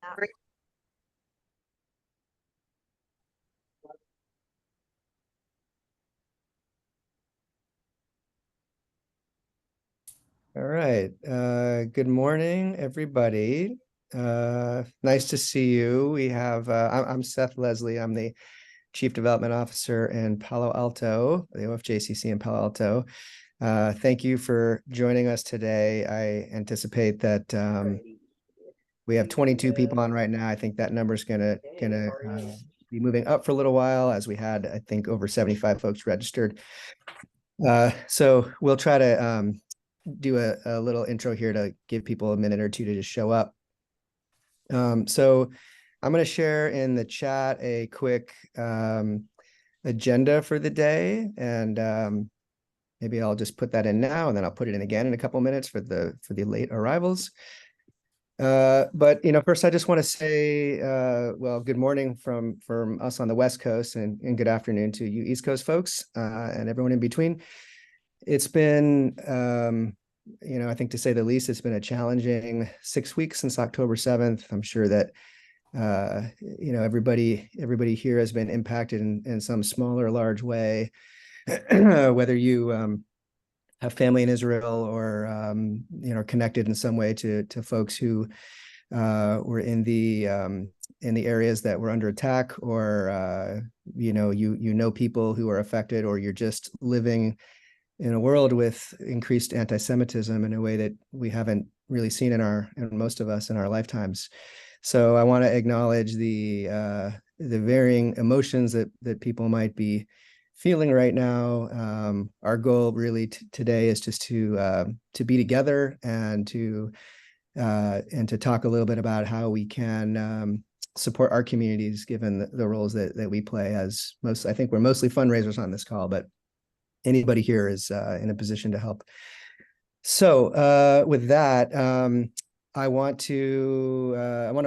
All right. Good morning, everybody. Nice to see you. We have, I'm Seth Leslie. I'm the Chief Development Officer in Palo Alto, the OFJCC in Palo Alto. Thank you for joining us today. I anticipate that we have 22 people on right now. I think that number is gonna be moving up for a little while, as we had, I think, over 75 folks registered. So we'll try to do a little intro here to give people a minute or two to just show up. So I'm going to share in the chat a quick agenda for the day, and maybe I'll just put that in now, and then I'll put it in again in a couple minutes for the late arrivals. But first I just want to say, well, good morning from us on the West Coast, and good afternoon to you East Coast folks, and everyone in between. It's been, I think, to say the least, it's been a challenging 6 weeks since October 7th. I'm sure that, everybody here has been impacted in some small or large way, whether you have family in Israel or, connected in some way to folks who were in the areas that were under attack, or, people who are affected, or you're just living in a world with increased anti-Semitism in a way that we haven't really seen in most of us in our lifetimes. So I want to acknowledge the varying emotions that people might be feeling right now. Our goal really today is just to be together and to talk a little bit about how we can support our communities, given the roles that we play. As most, I think we're mostly fundraisers on this call, but anybody here is in a position to help. So with that, I want to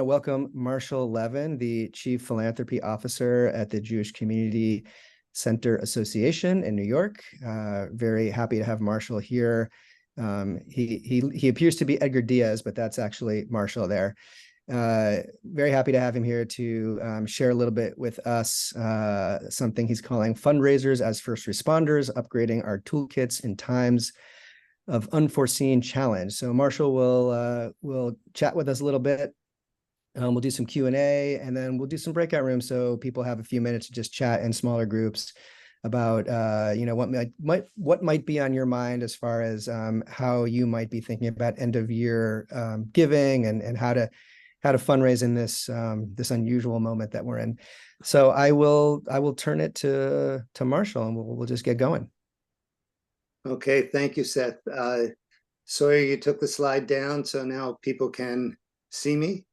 welcome Marshall Levin, the Chief Philanthropy Officer at the Jewish Community Center Association in New York. Very happy to have Marshall here. He appears to be Edgar Diaz, but that's actually Marshall there. Very happy to have him here to share a little bit with us, something he's calling Fundraisers as First Responders, Upgrading Our Toolkits in Times of Unforeseen Challenge. So Marshall will chat with us a little bit. We'll do some Q&A, and then we'll do some breakout rooms so people have a few minutes to just chat in smaller groups about what might be on your mind as far as how you might be thinking about end of year giving, and how to fundraise in this unusual moment that we're in. So I will turn it to Marshall, and we'll just get going. Okay, thank you, Seth. Sawyer, you took the slide down, so now people can see me.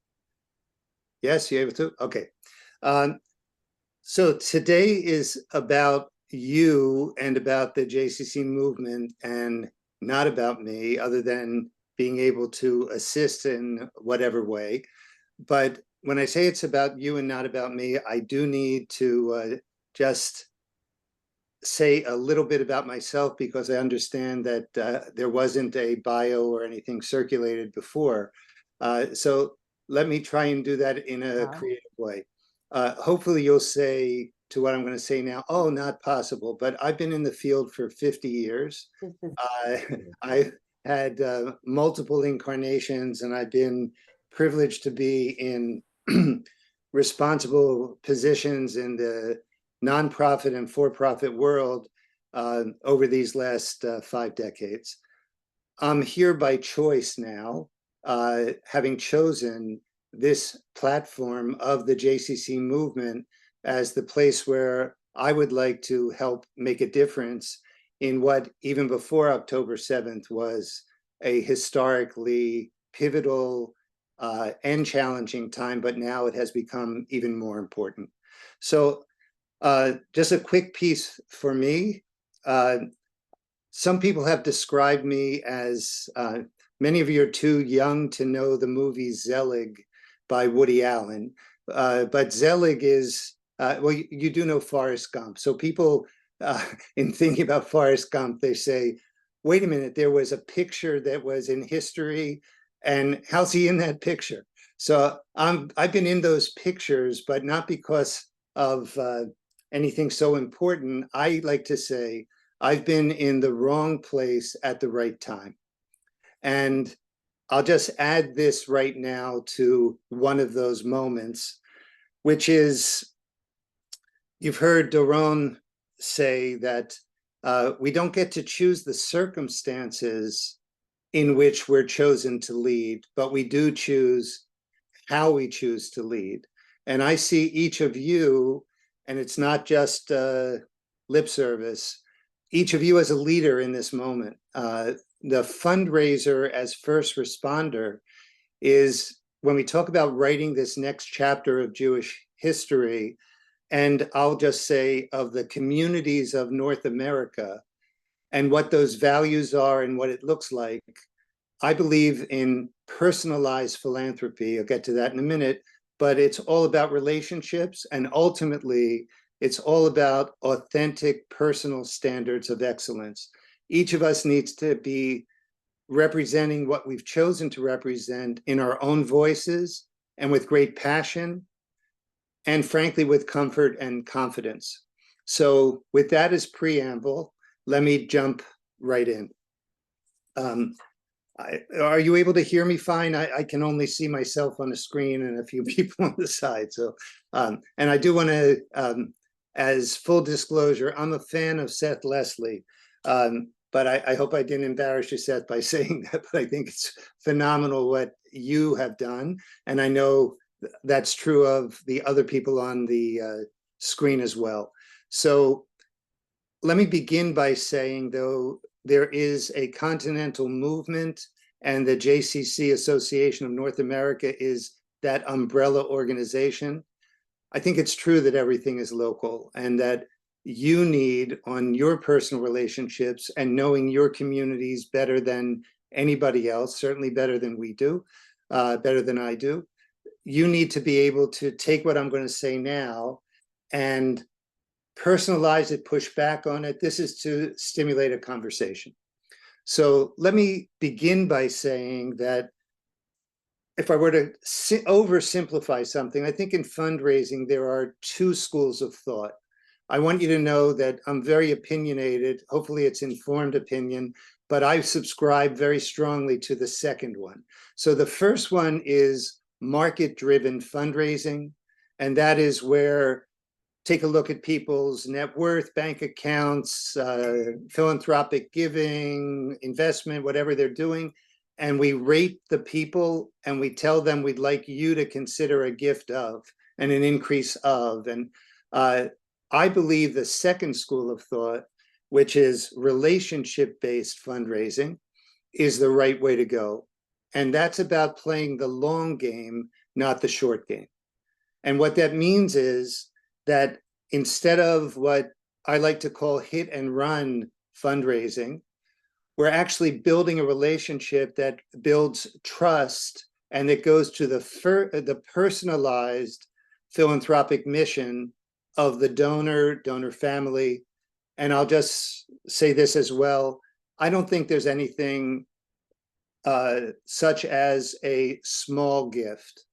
Yes, you're able to? Okay. So today is about you and about the JCC movement, and not about me, other than being able to assist in whatever way. But when I say it's about you and not about me, I do need to just say a little bit about myself, because I understand that there wasn't a bio or anything circulated before. So let me try and do that in a creative way. Hopefully you'll say to what I'm going to say now, oh, not possible, but I've been in the field for 50 years. I've had multiple incarnations, and I've been privileged to be in responsible positions in the nonprofit and for-profit world over these last 5 decades. I'm here by choice now, having chosen this platform of the JCC movement as the place where I would like to help make a difference in what, even before October 7th, was a historically pivotal and challenging time, but now it has become even more important. So just a quick piece for me. Some people have described me as, many of you are too young to know the movie Zelig by Woody Allen, but Zelig is, well, you do know Forrest Gump. So people, in thinking about Forrest Gump, they say, wait a minute, there was a picture that was in history, and how's he in that picture? So I've been in those pictures, but not because of anything so important. I like to say I've been in the wrong place at the right time. And I'll just add this right now to one of those moments, which is, you've heard Doron say that we don't get to choose the circumstances in which we're chosen to lead, but we do choose how we choose to lead. And I see each of you, and it's not just lip service, each of you as a leader in this moment. The fundraiser as first responder is, when we talk about writing this next chapter of Jewish history, and I'll just say of the communities of North America and what those values are and what it looks like, I believe in personalized philanthropy. I'll get to that in a minute, but it's all about relationships, and ultimately it's all about authentic personal standards of excellence. Each of us needs to be representing what we've chosen to represent in our own voices and with great passion, and frankly, with comfort and confidence. So with that as preamble, let me jump right in. Are you able to hear me fine? I can only see myself on the screen and a few people on the side. So, and I do want to, as full disclosure, I'm a fan of Seth Leslie, but I hope I didn't embarrass you, Seth, by saying that, but I think it's phenomenal what you have done. And I know that's true of the other people on the screen as well. So let me begin by saying, though, there is a continental movement, and the JCC Association of North America is that umbrella organization. I think it's true that everything is local, and that you need, on your personal relationships and knowing your communities better than anybody else, certainly better than we do, better than I do, you need to be able to take what I'm going to say now and personalize it, push back on it. This is to stimulate a conversation. So let me begin by saying that if I were to oversimplify something, I think in fundraising, there are two schools of thought. I want you to know that I'm very opinionated. Hopefully it's informed opinion, but I subscribe very strongly to the second one. So the first one is market-driven fundraising, and that is where take a look at people's net worth, bank accounts, philanthropic giving, investment, whatever they're doing. And we rate the people and we tell them we'd like you to consider a gift of and an increase of. And I believe the second school of thought, which is relationship-based fundraising, is the right way to go. And that's about playing the long game, not the short game. And what that means is that instead of what I like to call hit and run fundraising, we're actually building a relationship that builds trust, and it goes to the personalized philanthropic mission of the donor family. And I'll just say this as well. I don't think there's anything such as a small gift.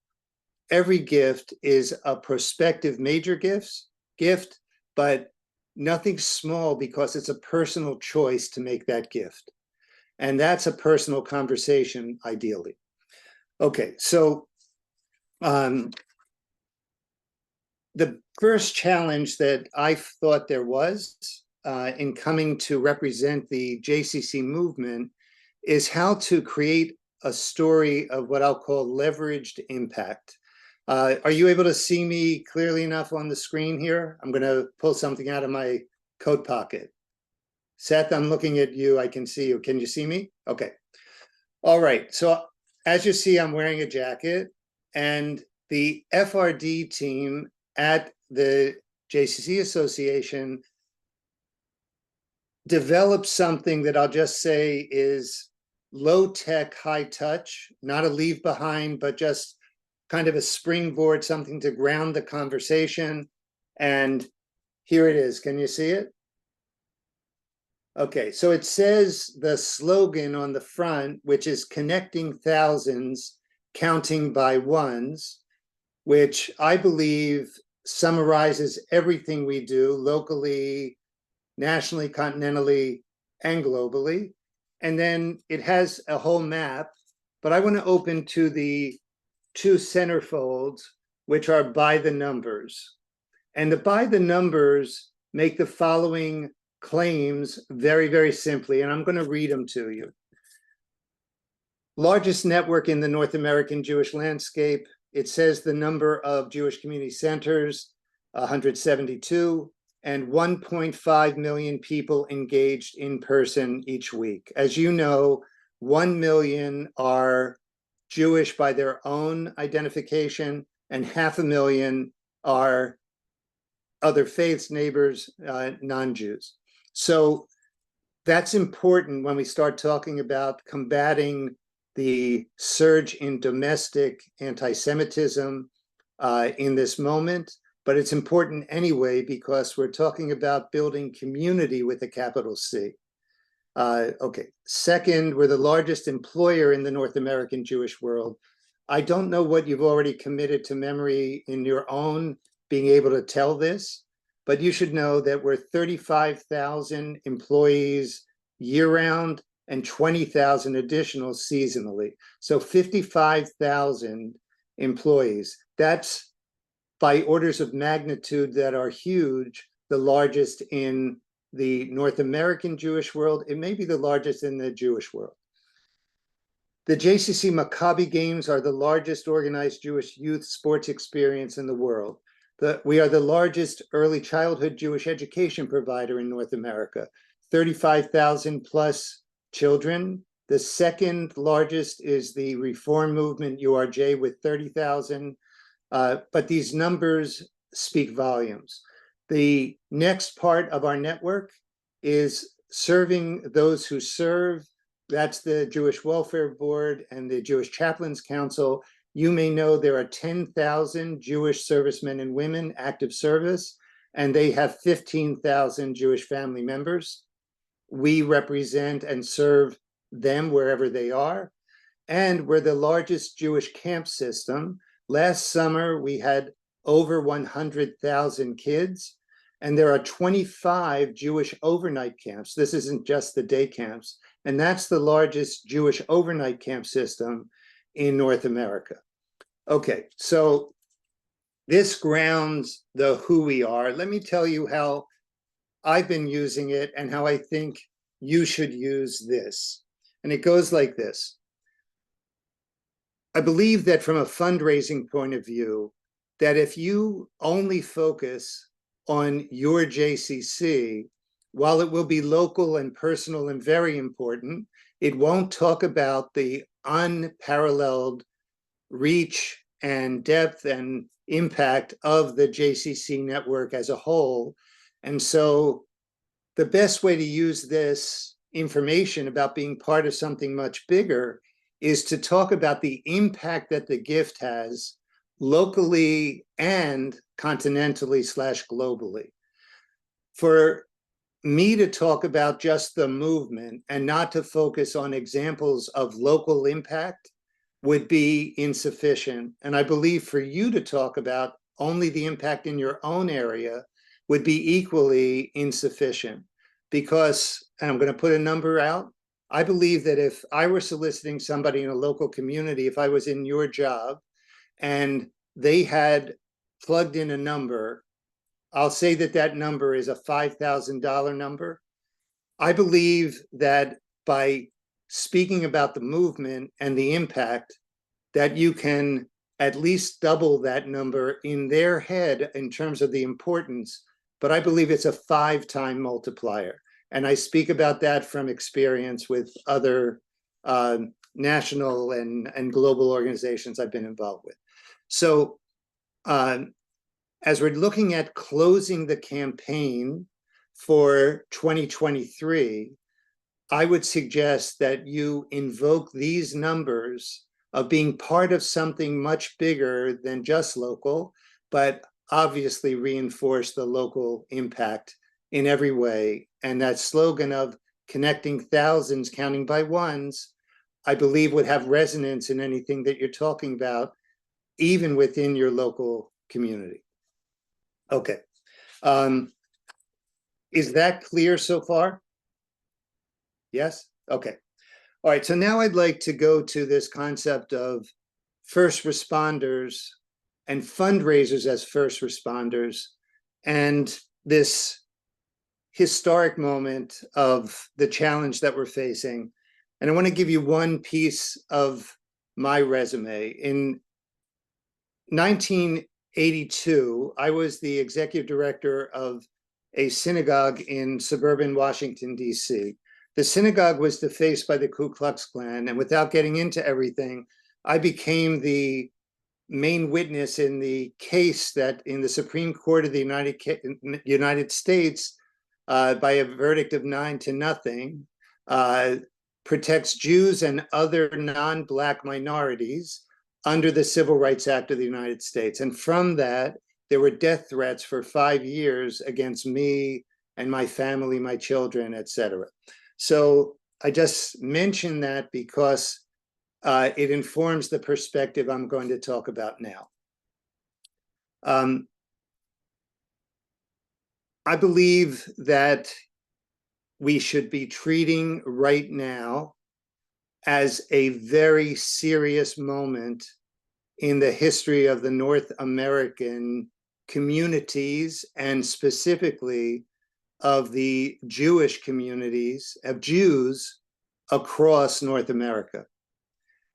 Every gift is a prospective major gift, but nothing small, because it's a personal choice to make that gift. And that's a personal conversation, ideally. Okay, so the first challenge that I thought there was in coming to represent the JCC movement is how to create a story of what I'll call leveraged impact. Are you able to see me clearly enough on the screen here? I'm going to pull something out of my coat pocket. Seth, I'm looking at you. I can see you. Can you see me? Okay. All right. So as you see, I'm wearing a jacket, and the FRD team at the JCC Association developed something that I'll just say is low tech, high touch, not a leave behind, but just kind of a springboard, something to ground the conversation. And here it is. Can you see it? Okay, so it says the slogan on the front, which is connecting thousands, Counting by Ones, which I believe summarizes everything we do locally, nationally, continentally, and globally. And then it has a whole map, but I want to open to the two centerfolds, which are by the numbers. And the by the numbers make the following claims very, very simply, and I'm going to read them to you. Largest network in the North American Jewish landscape. It says the number of Jewish community centers, 172, and 1.5 million people engaged in person each week. As you know, 1 million are Jewish by their own identification, and 500,000 are other faiths, neighbors, non-Jews. So that's important when we start talking about combating the surge in domestic anti-Semitism in this moment. But it's important anyway, because we're talking about building community with a capital C. Okay, second, we're the largest employer in the North American Jewish world. I don't know what you've already committed to memory in your own being able to tell this, but you should know that we're 35,000 employees year-round and 20,000 additional seasonally. So 55,000 employees. That's by orders of magnitude that are huge, the largest in the North American Jewish world. It may be the largest in the Jewish world. The JCC Maccabi Games are the largest organized Jewish youth sports experience in the world. We are the largest early childhood Jewish education provider in North America, 35,000 plus children. The second largest is the Reform Movement, URJ, with 30,000. But these numbers speak volumes. The next part of our network is serving those who serve. That's the Jewish Welfare Board and the Jewish Chaplains Council. You may know there are 10,000 Jewish servicemen and women active service, and they have 15,000 Jewish family members. We represent and serve them wherever they are. And we're the largest Jewish camp system. Last summer, we had over 100,000 kids, and there are 25 Jewish overnight camps. This isn't just the day camps, and that's the largest Jewish overnight camp system in North America. Okay, so this grounds the who we are. Let me tell you how I've been using it and how I think you should use this. And it goes like this. I believe that from a fundraising point of view, that if you only focus on your JCC, while it will be local and personal and very important, it won't talk about the unparalleled reach and depth and impact of the JCC network as a whole. And so the best way to use this information about being part of something much bigger is to talk about the impact that the gift has locally and continentally / globally. For me to talk about just the movement and not to focus on examples of local impact would be insufficient. And I believe for you to talk about only the impact in your own area would be equally insufficient. Because, and I'm going to put a number out, I believe that if I were soliciting somebody in a local community, if I was in your job and they had plugged in a number, I'll say that that number is a $5,000 number. I believe that by speaking about the movement and the impact, that you can at least double that number in their head in terms of the importance. But I believe it's a 5-time multiplier. And I speak about that from experience with other national and global organizations I've been involved with. So as we're looking at closing the campaign for 2023, I would suggest that you invoke these numbers of being part of something much bigger than just local, but obviously reinforce the local impact in every way. And that slogan of connecting thousands, counting by ones, I believe would have resonance in anything that you're talking about, even within your local community. Okay. Is that clear so far? Yes? Okay. All right. So now I'd like to go to this concept of first responders and fundraisers as first responders, and this historic moment of the challenge that we're facing. And I want to give you one piece of my resume. In 1982, I was the executive director of a synagogue in suburban Washington, D.C. The synagogue was defaced by the Ku Klux Klan, and without getting into everything, I became the main witness in the case that in the Supreme Court of the United States, by a verdict of 9-0, protects Jews and other non-Black minorities under the Civil Rights Act of the United States. And from that, there were death threats for 5 years against me and my family, my children, etc. So I just mention that because it informs the perspective I'm going to talk about now. I believe that we should be treating right now as a very serious moment in the history of the North American communities, and specifically of the Jewish communities, of Jews across North America.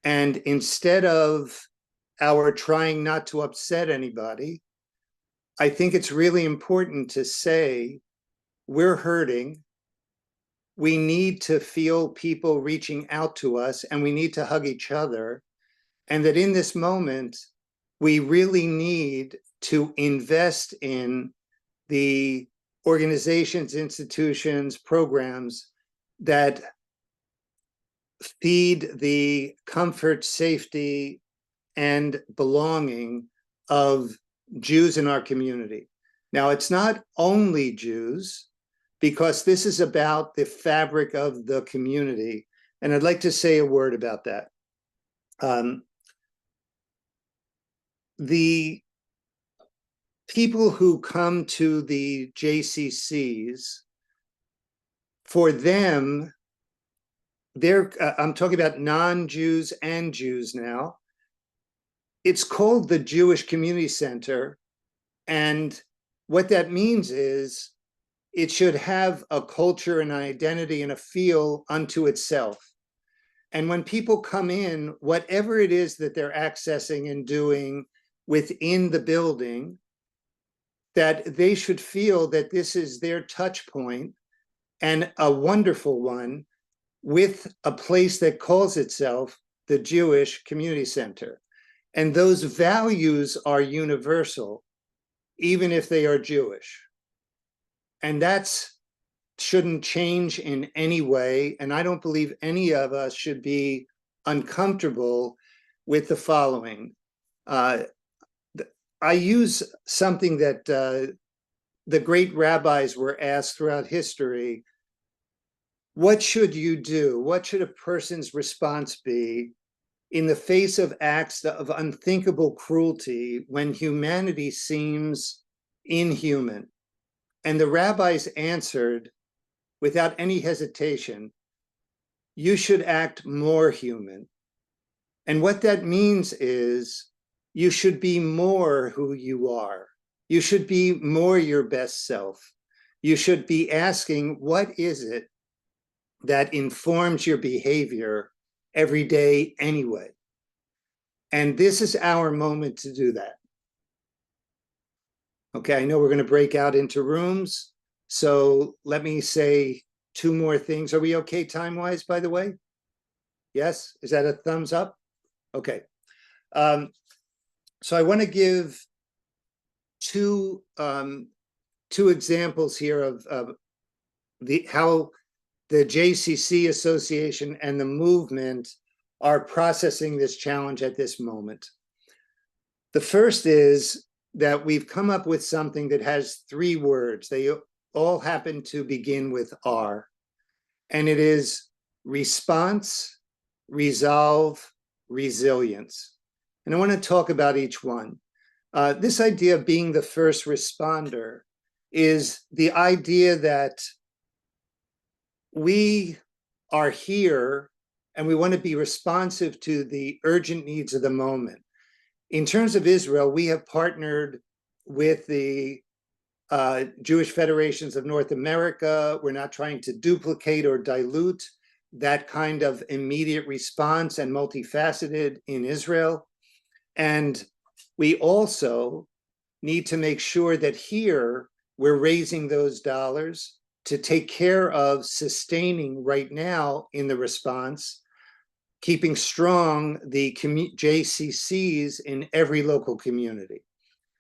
And instead of our trying not to upset anybody, I think it's really important to say we're hurting. We need to feel people reaching out to us, and we need to hug each other. And that in this moment, we really need to invest in the organizations, institutions, programs that feed the comfort, safety, and belonging of Jews in our community. Now, it's not only Jews, because this is about the fabric of the community. And I'd like to say a word about that. The people who come to the JCCs, for them, I'm talking about non-Jews and Jews now. It's called the Jewish Community Center. And what that means is it should have a culture and an identity and a feel unto itself. And when people come in, whatever it is that they're accessing and doing within the building, that they should feel that this is their touch point, and a wonderful one, with a place that calls itself the Jewish Community Center. And those values are universal, even if they are Jewish. And that shouldn't change in any way. And I don't believe any of us should be uncomfortable with the following. I use something that the great rabbis were asked throughout history. What should you do? What should a person's response be in the face of acts of unthinkable cruelty when humanity seems inhuman? And the rabbis answered without any hesitation, you should act more human. And what that means is you should be more who you are. You should be more your best self. You should be asking, what is it that informs your behavior every day anyway? And this is our moment to do that. Okay, I know we're going to break out into rooms. So let me say 2 more things. Are we okay time-wise, by the way? Yes? Is that a thumbs up? Okay. So I want to give two examples here of how the JCC Association and the movement are processing this challenge at this moment. The first is that we've come up with something that has 3 words. They all happen to begin with R. And it is response, resolve, resilience. And I want to talk about each one. This idea of being the first responder is the idea that we are here and we want to be responsive to the urgent needs of the moment. In terms of Israel, we have partnered with the Jewish Federations of North America. We're not trying to duplicate or dilute that kind of immediate response and multifaceted in Israel. And we also need to make sure that here we're raising those dollars to take care of sustaining right now in the response, keeping strong the JCCs in every local community.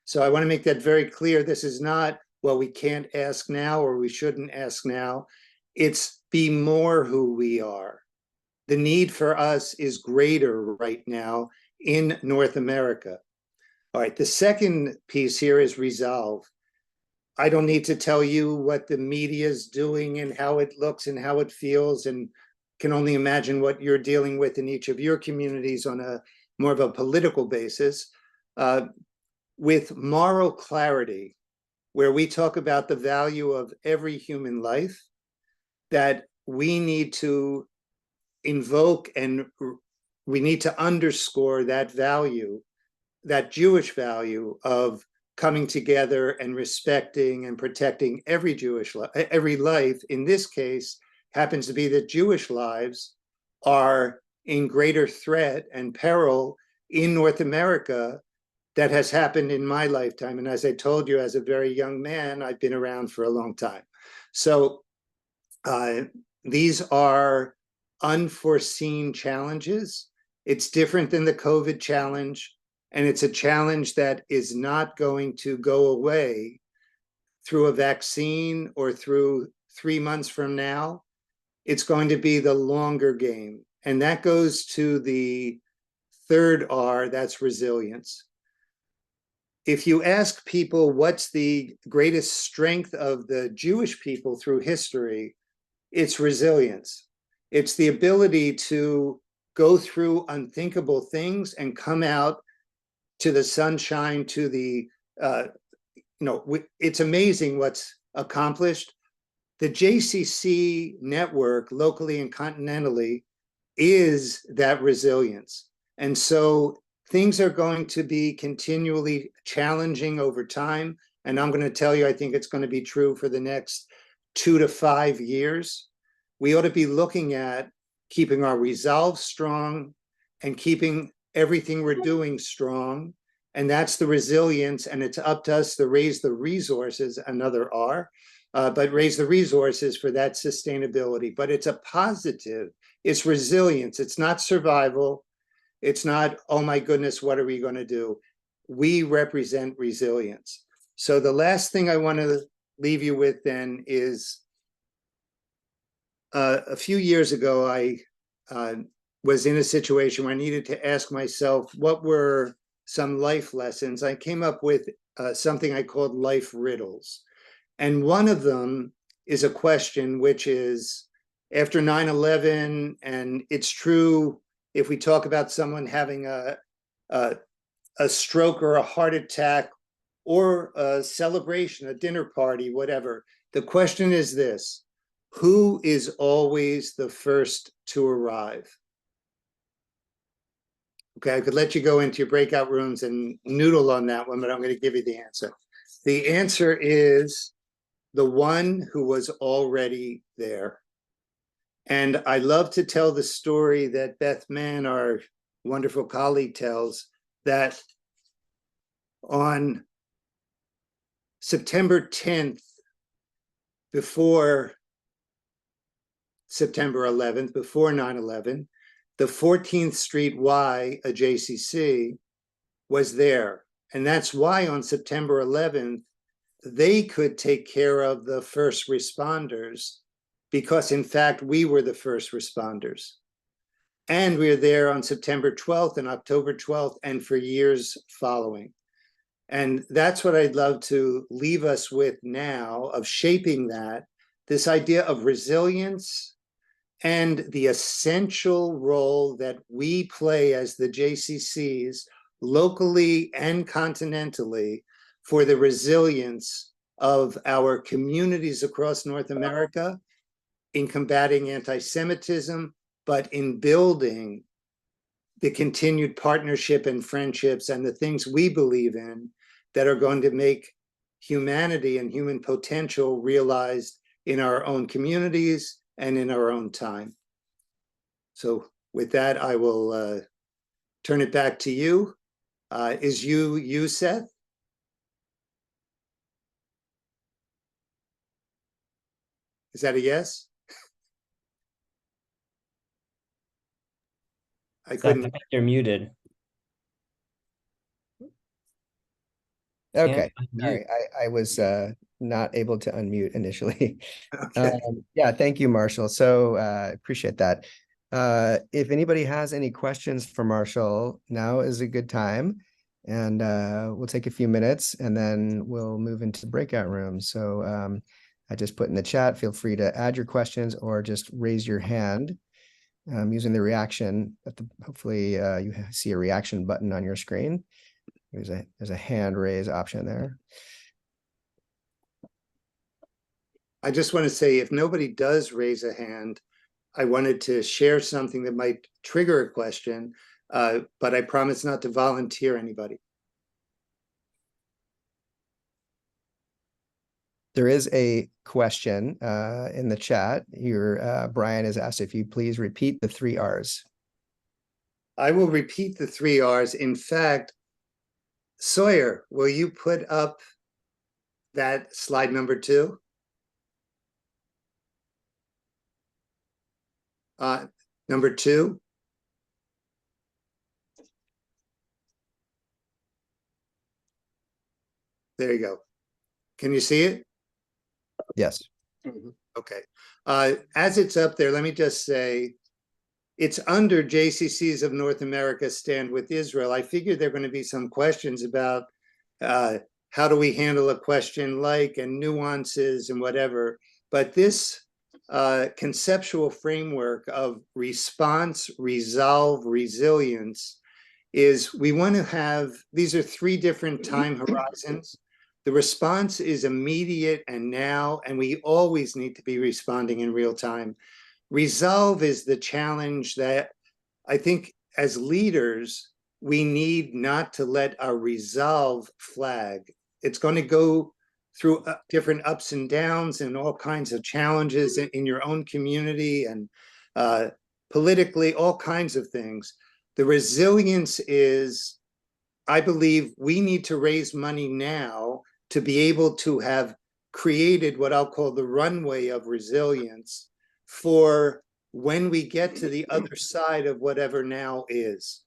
So I want to make that very clear. This is not, well, we can't ask now or we shouldn't ask now. It's be more who we are. The need for us is greater right now in North America. All right, the second piece here is resolve. I don't need to tell you what the media is doing and how it looks and how it feels, and can only imagine what you're dealing with in each of your communities on a more of a political basis. With moral clarity, where we talk about the value of every human life, that we need to invoke and we need to underscore that value, that Jewish value of coming together and respecting and protecting every every life. In this case, happens to be that Jewish lives are in greater threat and peril in North America. That has happened in my lifetime. And as I told you, as a very young man, I've been around for a long time. So these are unforeseen challenges. It's different than the COVID challenge. And it's a challenge that is not going to go away through a vaccine or through 3 months from now. It's going to be the longer game. And that goes to the third R, that's resilience. If you ask people what's the greatest strength of the Jewish people through history, it's resilience. It's the ability to go through unthinkable things and come out to the sunshine, to the, it's amazing what's accomplished. The JCC network, locally and continentally, is that resilience. And so things are going to be continually challenging over time. And I'm going to tell you, I think it's going to be true for the next 2 to 5 years. We ought to be looking at keeping our resolve strong and keeping everything we're doing strong. And that's the resilience. And it's up to us to raise the resources, another R, but raise the resources for that sustainability. But it's a positive, it's resilience. It's not survival. It's not, oh my goodness, what are we going to do? We represent resilience. So the last thing I want to leave you with then is a few years ago, I was in a situation where I needed to ask myself, what were some life lessons? I came up with something I called life riddles. And one of them is a question, which is, after 9/11, and it's true, if we talk about someone having a stroke or a heart attack or a celebration, a dinner party, whatever, the question is this: who is always the first to arrive? Okay, I could let you go into your breakout rooms and noodle on that one, but I'm going to give you the answer. The answer is the one who was already there. And I love to tell the story that Beth Mann, our wonderful colleague, tells, that on September 10th, before September 11th, before 9/11, the 14th Street Y, a JCC, was there. And that's why on September 11th, they could take care of the first responders, because in fact, we were the first responders. And we were there on September 12th and October 12th and for years following. And that's what I'd love to leave us with now, of shaping that, this idea of resilience and the essential role that we play as the JCCs locally and continentally for the resilience of our communities across North America in combating anti-Semitism, but in building the continued partnership and friendships and the things we believe in that are going to make humanity and human potential realized in our own communities and in our own time. So with that, I will turn it back to you. Is you, Seth? Is that a yes? I Seth, I couldn't. think you're muted. Okay. Can't All unmute. right. I was not able to unmute initially. Okay. Yeah, thank you, Marshall. So appreciate that. If anybody has any questions for Marshall, now is a good time. And we'll take a few minutes and then we'll move into the breakout room. So I just put in the chat, feel free to add your questions or just raise your hand using the reaction. Hopefully you see a reaction button on your screen. There's a hand raise option there. I just want to say, if nobody does raise a hand, I wanted to share something that might trigger a question, but I promise not to volunteer anybody. There is a question in the chat here. Brian has asked if you please repeat the 3 R's. I will repeat the 3 R's. In fact, Sawyer, will you put up that slide number 2? Number 2. There you go. Can you see it? Yes. Okay. As it's up there, let me just say, it's under JCCs of North America Stand with Israel. I figure there are going to be some questions about how do we handle a question like and nuances and whatever. But this conceptual framework of response, resolve, resilience is we want to have, these are 3 different time horizons. The response is immediate and now, and we always need to be responding in real time. Resolve is the challenge that I think as leaders, we need not to let our resolve flag. It's going to go through different ups and downs and all kinds of challenges in your own community and politically, all kinds of things. The resilience is, I believe we need to raise money now to be able to have created what I'll call the runway of resilience for when we get to the other side of whatever now is.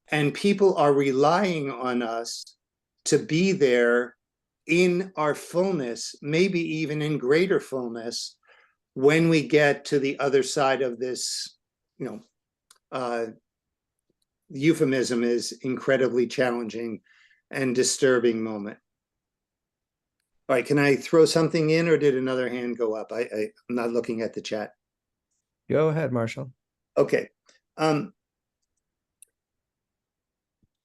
And people are relying on us to be there in our fullness, maybe even in greater fullness, when we get to the other side of this, euphemism is incredibly challenging and disturbing moment. All right, can I throw something in or did another hand go up? I'm not looking at the chat. Go ahead, Marshall. Okay.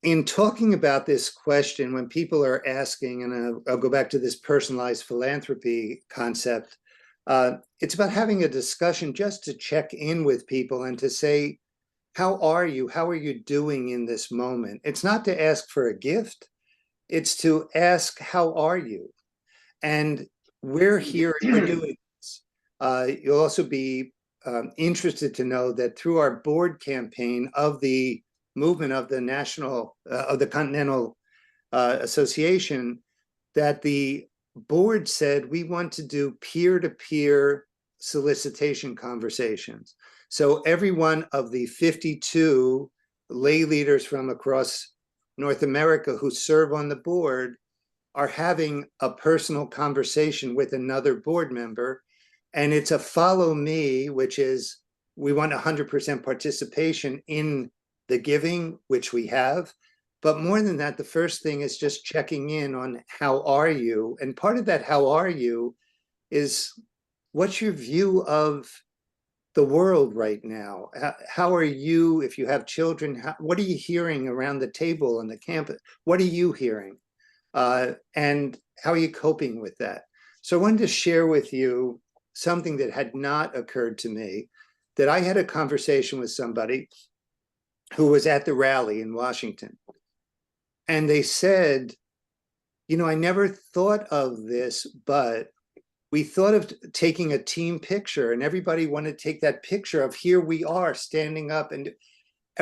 In talking about this question, when people are asking, and I'll go back to this personalized philanthropy concept, it's about having a discussion just to check in with people and to say, how are you? How are you doing in this moment? It's not to ask for a gift. It's to ask, how are you? And we're here, we're doing this. You'll also be interested to know that through our board campaign of the movement of the national, of the Continental Association, that the board said we want to do peer-to-peer solicitation conversations. So every one of the 52 lay leaders from across North America who serve on the board are having a personal conversation with another board member. And it's a follow me, which is we want 100% participation in the giving, which we have. But more than that, the first thing is just checking in on how are you? And part of that how are you is what's your view of the world right now? How are you, if you have children, what are you hearing around the table on the campus? What are you hearing? And how are you coping with that? So I wanted to share with you something that had not occurred to me, that I had a conversation with somebody who was at the rally in Washington. And they said, you know, I never thought of this, but we thought of taking a team picture, and everybody wanted to take that picture of here we are standing up, and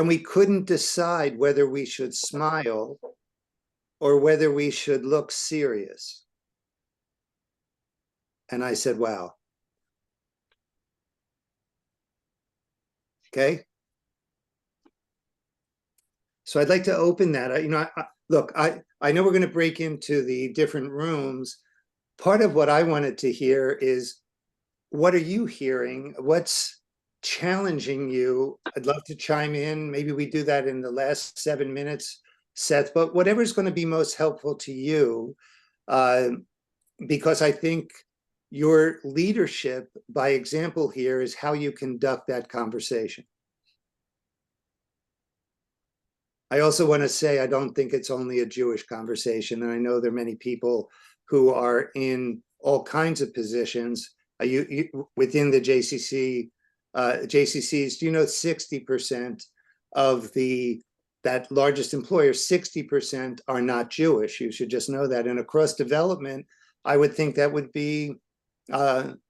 we couldn't decide whether we should smile or whether we should look serious. And I said, wow. Okay. So I'd like to open that. You know, look, I know we're going to break into the different rooms. Part of what I wanted to hear is, what are you hearing? What's challenging you? I'd love to chime in. Maybe we do that in the last 7 minutes, Seth, but whatever's going to be most helpful to you, because I think your leadership by example here is how you conduct that conversation. I also want to say, I don't think it's only a Jewish conversation. And I know there are many people who are in all kinds of positions within the JCCs. Do you know 60% of that largest employer, 60% are not Jewish? You should just know that. And across development, I would think that would be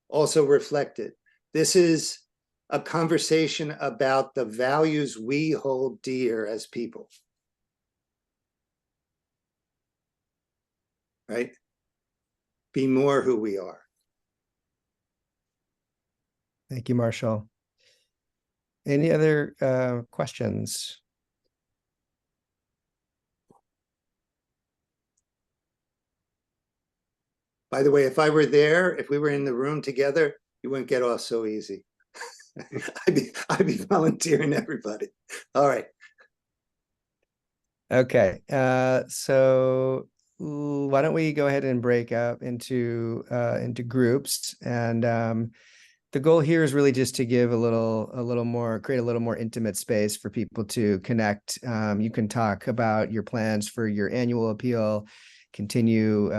also reflected. This is a conversation about the values we hold dear as people. Right? Be more who we are. Thank you, Marshall. Any other questions? By the way, if I were there, if we were in the room together, you wouldn't get off so easy. I'd be volunteering everybody. All right. Okay. So why don't we go ahead and break up into groups, and the goal here is really just to give create a little more intimate space for people to connect. You can talk about your plans for your annual appeal, continue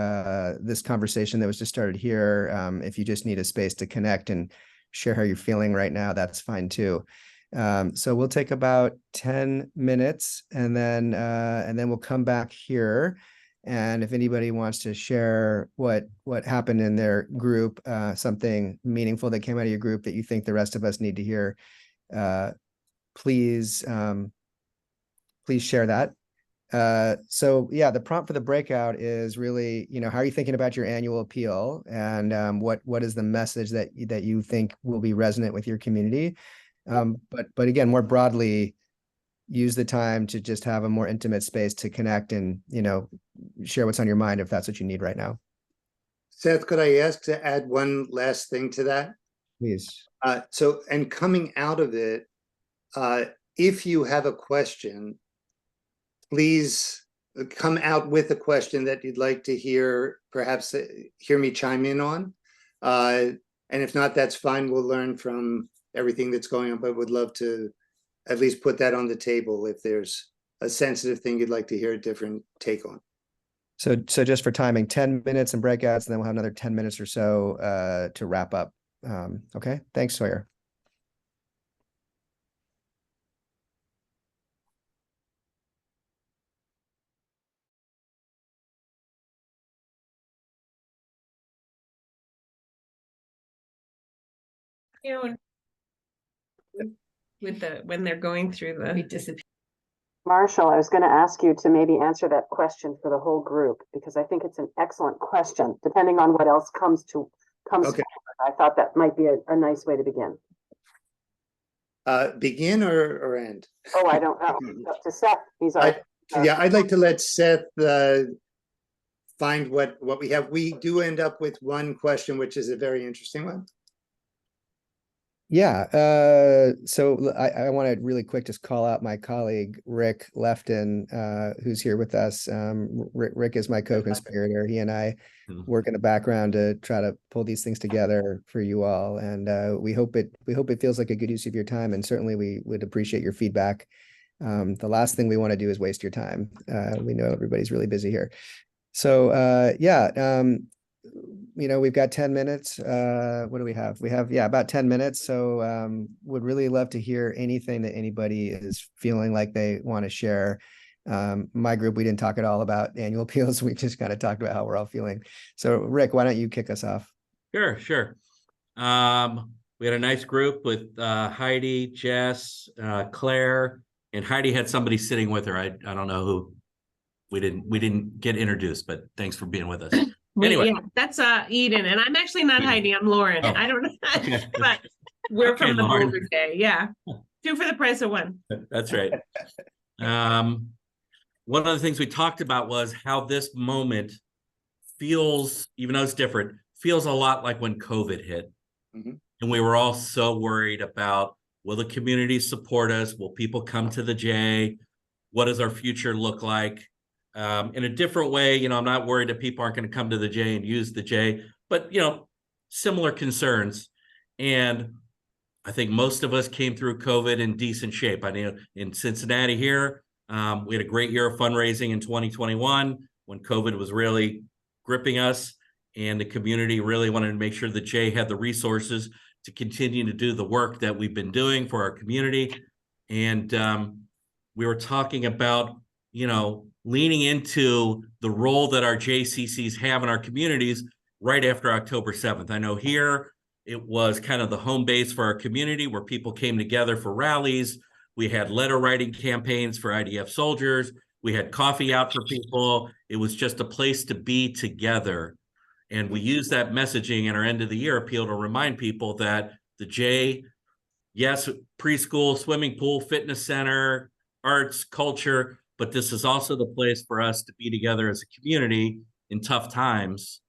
this conversation that was just started here. If you just need a space to connect and share how you're feeling right now, that's fine too. So we'll take about 10 minutes, and then we'll come back here. And if anybody wants to share what happened in their group, something meaningful that came out of your group that you think the rest of us need to hear, please share that. So yeah, the prompt for the breakout is really, you know, how are you thinking about your annual appeal, and what is the message that you think will be resonant with your community? But again, more broadly, use the time to just have a more intimate space to connect and, you know, share what's on your mind if that's what you need right now. Seth, could I ask to add one last thing to that? Please. So, and coming out of it, if you have a question, please come out with a question that you'd like to hear, perhaps hear me chime in on. And if not, that's fine. We'll learn from everything that's going on, but would love to at least put that on the table if there's a sensitive thing you'd like to hear a different take on. So just for timing, 10 minutes and breakouts, and then we'll have another 10 minutes or so to wrap up. Okay, thanks, Sawyer. You know, when they're going through the Marshall, I was going to ask you to maybe answer that question for the whole group, because I think it's an excellent question, depending on what else comes Okay. forward. I thought that might be a nice way to begin. Begin or end? Oh, I don't know. It's up to Seth. He's our yeah, I'd like to let Seth find what we have. We do end up with one question, which is a very interesting one. Yeah, so I want to really quick just call out my colleague Rick Lefton, who's here with us. Rick is my co-conspirator. He and I work in the background to try to pull these things together for you all, and we hope it feels like a good use of your time, and certainly we would appreciate your feedback. The last thing we want to do is waste your time. We know everybody's really busy here. So yeah, we've got 10 minutes. What do we have? We have, about 10 minutes. So would really love to hear anything that anybody is feeling like they want to share. My group, we didn't talk at all about annual appeals. We just kind of talked about how we're all feeling. So Rick, why don't you kick us off? Sure. We had a nice group with Heidi, Jess, Claire, and Heidi had somebody sitting with her. I don't know who. We didn't get introduced, but thanks for being with us. Anyway, yeah, that's Eden, and I'm actually not Heidi. I'm Lauren. Oh. I don't know, Okay. but we're Okay, from the Lauren. Boulder Day. Yeah, 2 for the price of 1. That's right. One of the things we talked about was how this moment feels, even though it's different, feels a lot like when COVID hit. Mhm. And we were all so worried about, will the community support us? Will people come to the J? What does our future look like? In a different way, I'm not worried that people aren't going to come to the J and use the J, but, similar concerns. And I think most of us came through COVID in decent shape. I mean, in Cincinnati here, we had a great year of fundraising in 2021 when COVID was really gripping us, and the community really wanted to make sure the J had the resources to continue to do the work that we've been doing for our community. And we were talking about, leaning into the role that our JCCs have in our communities right after October 7th. I know here it was kind of the home base for our community where people came together for rallies. We had letter writing campaigns for IDF soldiers. We had coffee out for people. It was just a place to be together. And we used that messaging in our end of the year appeal to remind people that the J, yes, preschool, swimming pool, fitness center, arts, culture, but this is also the place for us to be together as a community in tough times.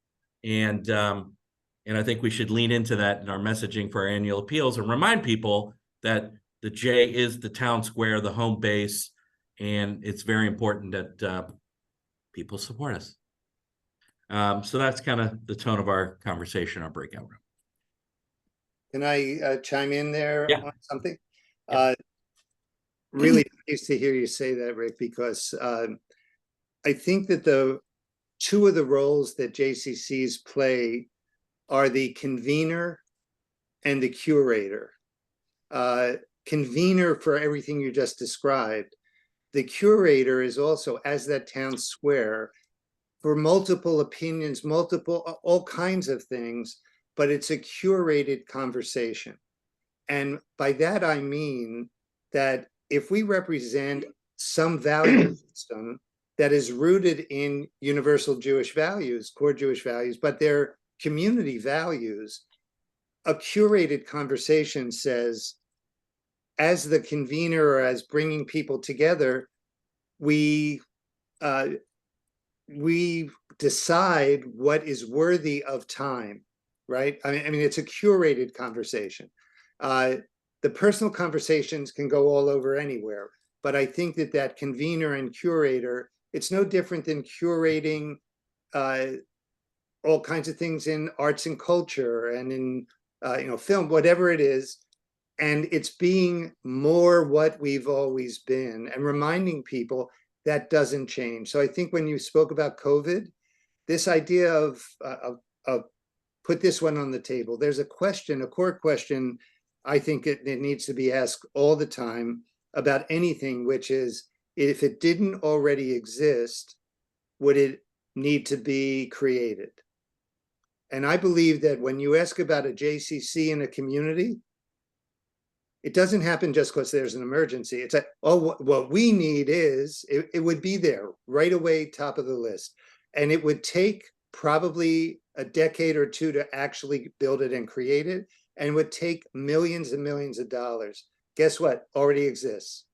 And I think we should lean into that in our messaging for our annual appeals and remind people that the J is the town square, the home base, and it's very important that people support us. So that's kind of the tone of our conversation, our breakout room. Can I chime in there Yeah. on something? Yeah. Really nice to hear you say that, Rick, because I think that the two of the roles that JCCs play are the convener and the curator. Convener for everything you just described. The curator is also, as that town square, for multiple opinions, all kinds of things, but it's a curated conversation. And by that, I mean that if we represent some value system that is rooted in universal Jewish values, core Jewish values, but they're community values, a curated conversation says, as the convener or as bringing people together, we decide what is worthy of time, right? I mean, it's a curated conversation. The personal conversations can go all over anywhere, but I think that convener and curator, it's no different than curating all kinds of things in arts and culture and in film, whatever it is. And it's being more what we've always been and reminding people that doesn't change. So I think when you spoke about COVID, this idea of put this one on the table, there's a core question, I think it needs to be asked all the time about anything, which is, if it didn't already exist, would it need to be created? And I believe that when you ask about a JCC in a community, it doesn't happen just because there's an emergency. It's like, oh, what we need is, it would be there right away, top of the list. And it would take probably a decade or two to actually build it and create it, and would take millions and millions of dollars. Guess what? Already exists,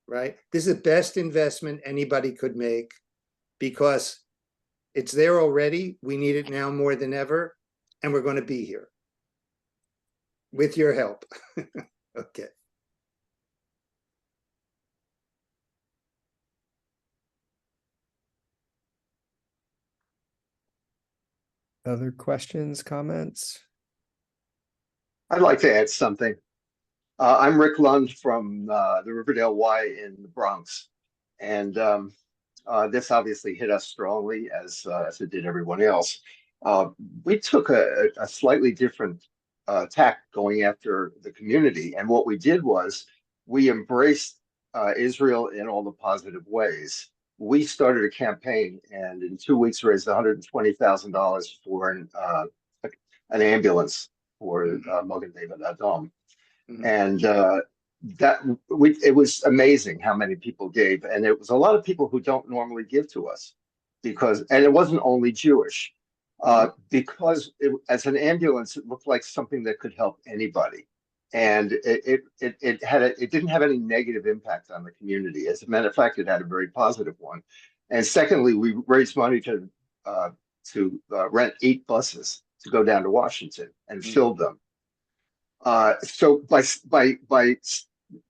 right? This is the best investment anybody could make because it's there already. We need it now more than ever, and we're going to be here. with your help. Okay. Other questions, comments? I'd like to add something. I'm Rick Lund from the Riverdale Y in the Bronx. And this obviously hit us strongly as it did everyone else. We took a slightly different tack going after the community. And what we did was we embraced Israel in all the positive ways. We started a campaign and in 2 weeks raised $120,000 for an ambulance for Magen David Adom. And it was amazing how many people gave, and it was a lot of people who don't normally give to us, and it wasn't only Jewish, because as an ambulance, it looked like something that could help anybody, and it didn't have any negative impact on the community. As a matter of fact, it had a very positive one. And secondly, we raised money to rent 8 buses to go down to Washington and fill them. So by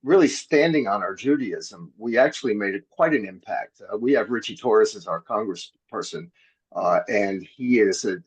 really standing on our Judaism, we actually made it quite an impact. We have Richie Torres as our congressperson, and he is a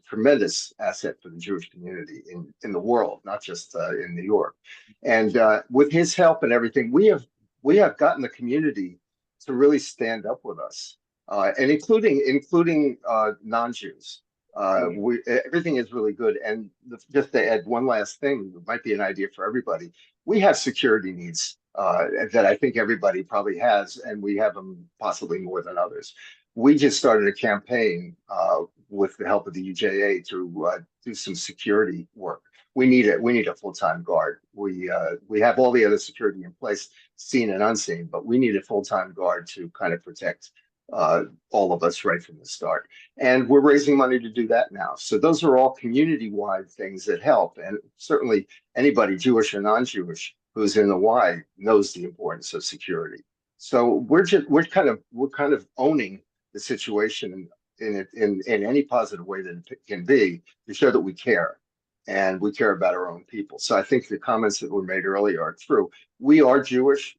tremendous asset for the Jewish community in the world, not just in New York. And with his help and everything, we have gotten the community to really stand up with us, and including non-Jews. Everything is really good. And just to add one last thing, it might be an idea for everybody. We have security needs that I think everybody probably has, and we have them possibly more than others. We just started a campaign with the help of the UJA to do some security work. We need a full-time guard. We have all the other security in place, seen and unseen, but we need a full-time guard to kind of protect all of us right from the start. And we're raising money to do that now. So those are all community-wide things that help. And certainly anybody, Jewish or non-Jewish, who's in the Y knows the importance of security. So we're kind of owning the situation in any positive way that it can be, to show that we care. And we care about our own people. So I think the comments that were made earlier are true. We are Jewish.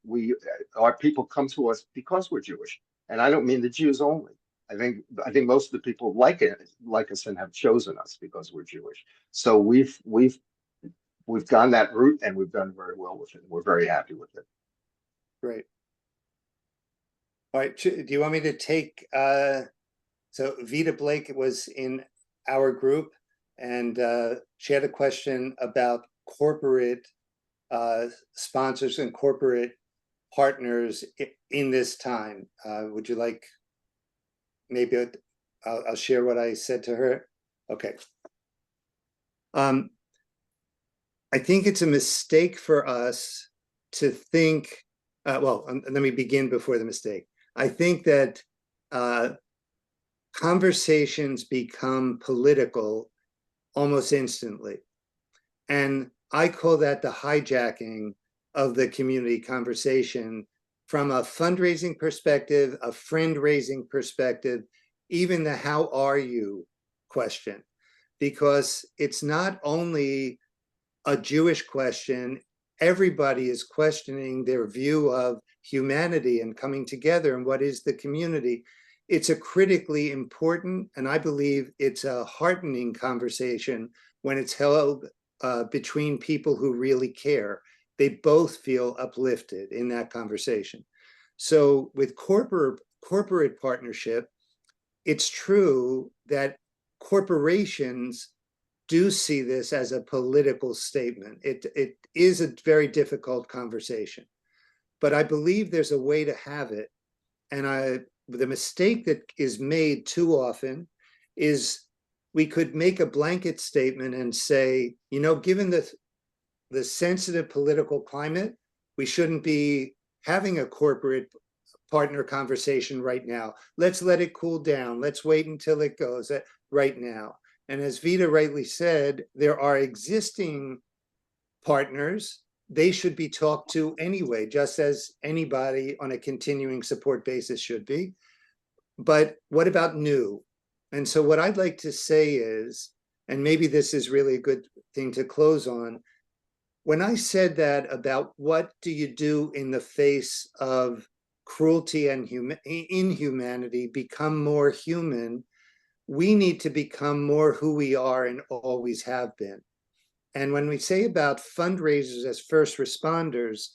Our people come to us because we're Jewish. And I don't mean the Jews only. I think most of the people like us and have chosen us because we're Jewish. So we've gone that route and we've done very well with it. We're very happy with it. Great. All right. Do you want me to take? So Vita Blake was in our group, and she had a question about corporate sponsors and corporate partners in this time. Would you like, maybe I'll share what I said to her? Okay. I think it's a mistake for us to think, well, let me begin before the mistake. I think that conversations become political almost instantly. And I call that the hijacking of the community conversation from a fundraising perspective, a friend-raising perspective, even the how are you question, because it's not only a Jewish question, everybody is questioning their view of humanity and coming together and what is the community. It's a critically important, and I believe it's a heartening conversation when it's held between people who really care. They both feel uplifted in that conversation. So with corporate partnership, it's true that corporations do see this as a political statement. It is a very difficult conversation, but I believe there's a way to have it. And the mistake that is made too often is we could make a blanket statement and say, you know, given the sensitive political climate, we shouldn't be having a corporate partner conversation right now. Let's let it cool down. Let's wait until it goes right now. And as Vita rightly said, there are existing partners. They should be talked to anyway, just as anybody on a continuing support basis should be. But what about new? And so what I'd like to say is, and maybe this is really a good thing to close on. When I said that about what do you do in the face of cruelty and inhumanity, become more human, we need to become more who we are and always have been. And when we say about fundraisers as first responders,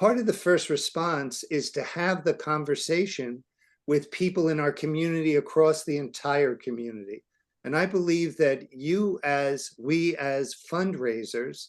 part of the first response is to have the conversation with people in our community across the entire community. And I believe that we as fundraisers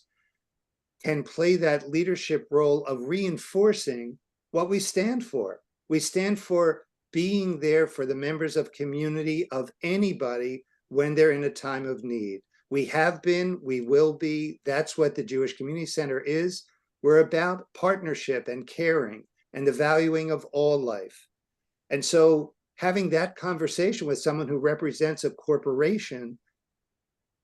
can play that leadership role of reinforcing what we stand for. We stand for being there for the members of community of anybody when they're in a time of need. We have been, we will be. That's what the Jewish Community Center is. We're about partnership and caring and the valuing of all life. And so having that conversation with someone who represents a corporation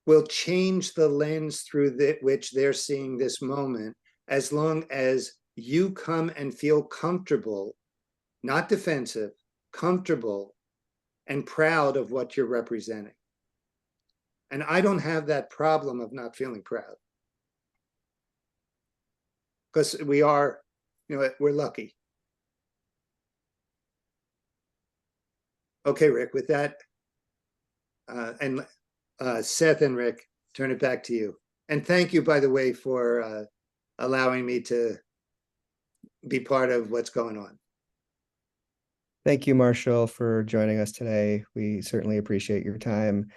will change the lens through which they're seeing this moment, as long as you come and feel comfortable, not defensive, comfortable and proud of what you're representing. And I don't have that problem of not feeling proud, because we are, we're lucky. Okay, Rick, with that, and Seth and Rick, turn it back to you. And thank you, by the way, for allowing me to be part of what's going on. Thank you, Marshall, for joining us today. We certainly appreciate your time.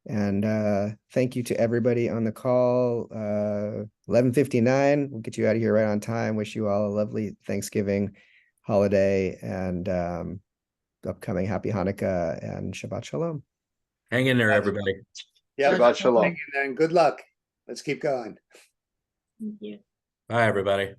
And thank you to everybody on the call. 11:59, we'll get you out of here right on time. Wish you all a lovely Thanksgiving holiday and upcoming Happy Hanukkah and Shabbat Shalom. Hang in there, everybody. Yeah, Shabbat shalom. and good luck. Let's keep going. Thank you. Bye, everybody.